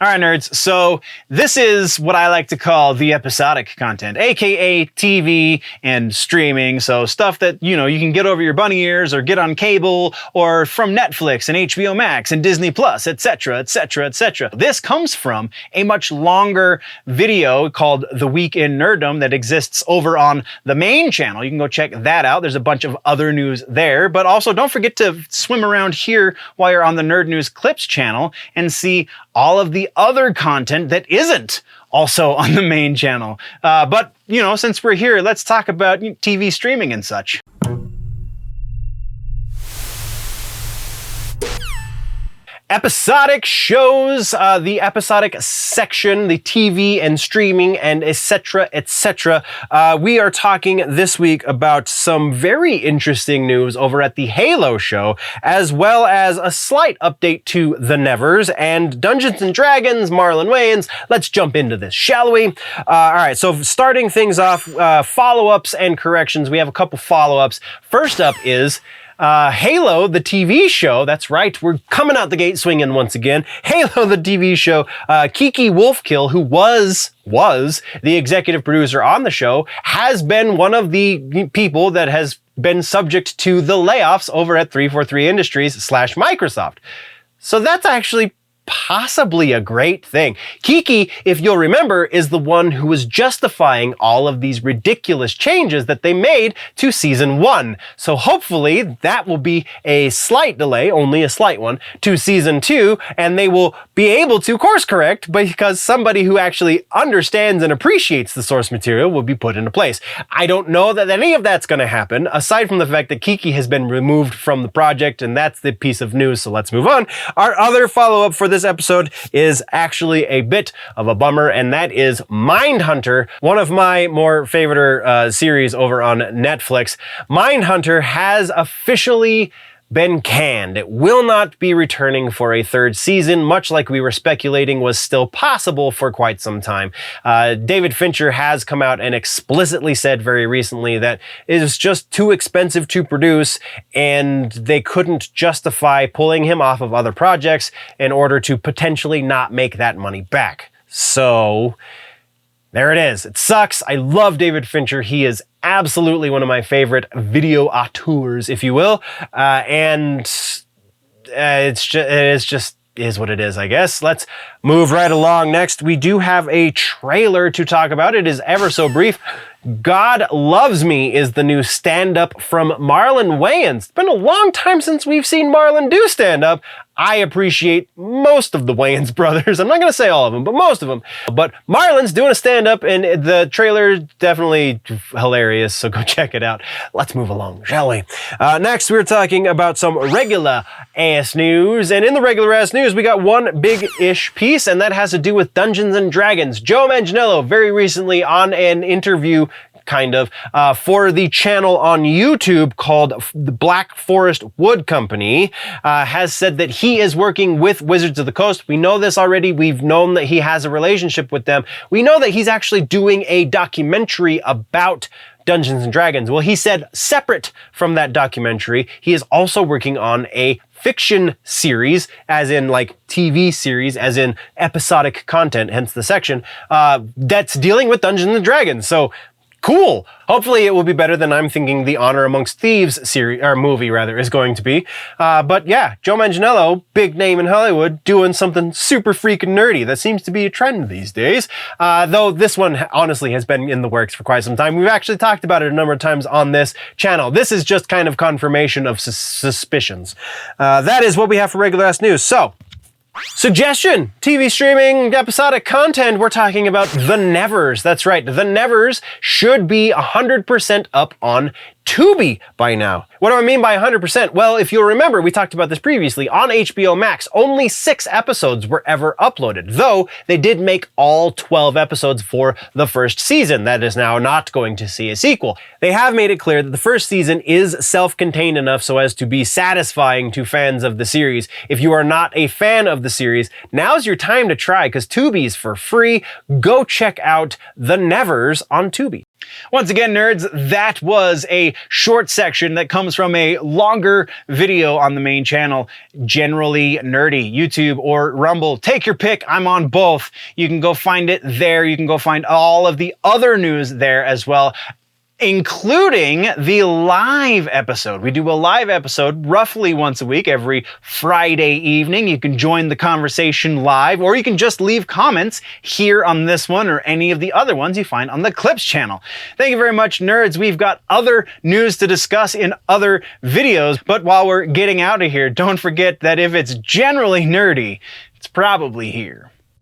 All right, nerds. So this is what I like to call the episodic content, aka TV and streaming. So stuff that, you can get over your bunny ears or get on cable or from Netflix and HBO Max and Disney Plus, etc., etc., etc. This comes from a much longer video called The Week in Nerddom that exists over on the main channel. You can go check that out. There's a bunch of other news there, but also don't forget to swim around here while you're on the Nerd News Clips channel and see all of the other content that isn't also on the main channel. But, since we're here, let's talk about TV streaming and such. Episodic shows, the episodic section, the TV and streaming and etc., etc. We are talking this week about some very interesting news over at the Halo show, as well as a slight update to The Nevers and Dungeons & Dragons, Marlon Wayans. Let's jump into this, shall we? All right, so starting things off, follow-ups and corrections. We have a couple follow-ups. First up is Halo, the TV show. That's right. We're coming out the gate swinging once again. Halo, the TV show. Kiki Wolfkill, who was the executive producer on the show, has been one of the people that has been subject to the layoffs over at 343 Industries / Microsoft. So that's actually possibly a great thing. Kiki, if you'll remember, is the one who was justifying all of these ridiculous changes that they made to season 1. So hopefully that will be a slight delay, only a slight one, to season 2, and they will be able to course correct because somebody who actually understands and appreciates the source material will be put into place. I don't know that any of that's going to happen, aside from the fact that Kiki has been removed from the project, and that's the piece of news, so let's move on. Our other follow-up for this episode is actually a bit of a bummer, and that is Mindhunter, one of my more favorite series over on Netflix. Mindhunter has officially been canned. It will not be returning for a third season, much like we were speculating was still possible for quite some time. David Fincher has come out and explicitly said very recently that it is just too expensive to produce and they couldn't justify pulling him off of other projects in order to potentially not make that money back. So there it is. It sucks. I love David Fincher. He is absolutely one of my favorite video auteurs, if you will. And it is what it is, I guess. Let's move right along. Next, we do have a trailer to talk about. It is ever so brief. God Loves Me is the new stand-up from Marlon Wayans. It's been a long time since we've seen Marlon do stand-up. I appreciate most of the Wayans brothers. I'm not going to say all of them, but most of them. But Marlon's doing a stand-up, and the trailer is definitely hilarious, so go check it out. Let's move along, shall we? Next, we're talking about some regular-ass news, and in the regular-ass news, we got one big-ish piece, and that has to do with Dungeons & Dragons. Joe Manganiello, very recently on an interview for the channel on YouTube called the Black Forest Wood Company, has said that he is working with Wizards of the Coast. We know this already. We've known that he has a relationship with them. We know that he's actually doing a documentary about Dungeons & Dragons. Well, he said separate from that documentary, he is also working on a fiction series, as in like TV series, as in episodic content, hence the section, that's dealing with Dungeons & Dragons. So cool. Hopefully it will be better than I'm thinking the Honor Amongst Thieves series, or movie rather, is going to be. But yeah, Joe Manganiello, big name in Hollywood, doing something super freaking nerdy. That seems to be a trend these days. Though this one honestly has been in the works for quite some time. We've actually talked about it a number of times on this channel. This is just kind of confirmation of suspicions. That is what we have for regular ass news. So, suggestion, TV streaming, episodic content. We're talking about The Nevers. That's right. The Nevers should be 100% up on Tubi by now. What do I mean by 100%? Well, if you'll remember, we talked about this previously. On HBO Max, only 6 episodes were ever uploaded, though they did make all 12 episodes for the first season. That is now not going to see a sequel. They have made it clear that the first season is self-contained enough so as to be satisfying to fans of the series. If you are not a fan of the series, now's your time to try, because Tubi's for free. Go check out The Nevers on Tubi. Once again, nerds, that was a short section that comes from a longer video on the main channel, Generally Nerdy, YouTube or Rumble. Take your pick. I'm on both. You can go find it there. You can go find all of the other news there as well, including the live episode. We do a live episode roughly once a week, every Friday evening. You can join the conversation live, or you can just leave comments here on this one or any of the other ones you find on the Clips channel. Thank you very much, nerds. We've got other news to discuss in other videos, but while we're getting out of here, don't forget that if it's generally nerdy, it's probably here.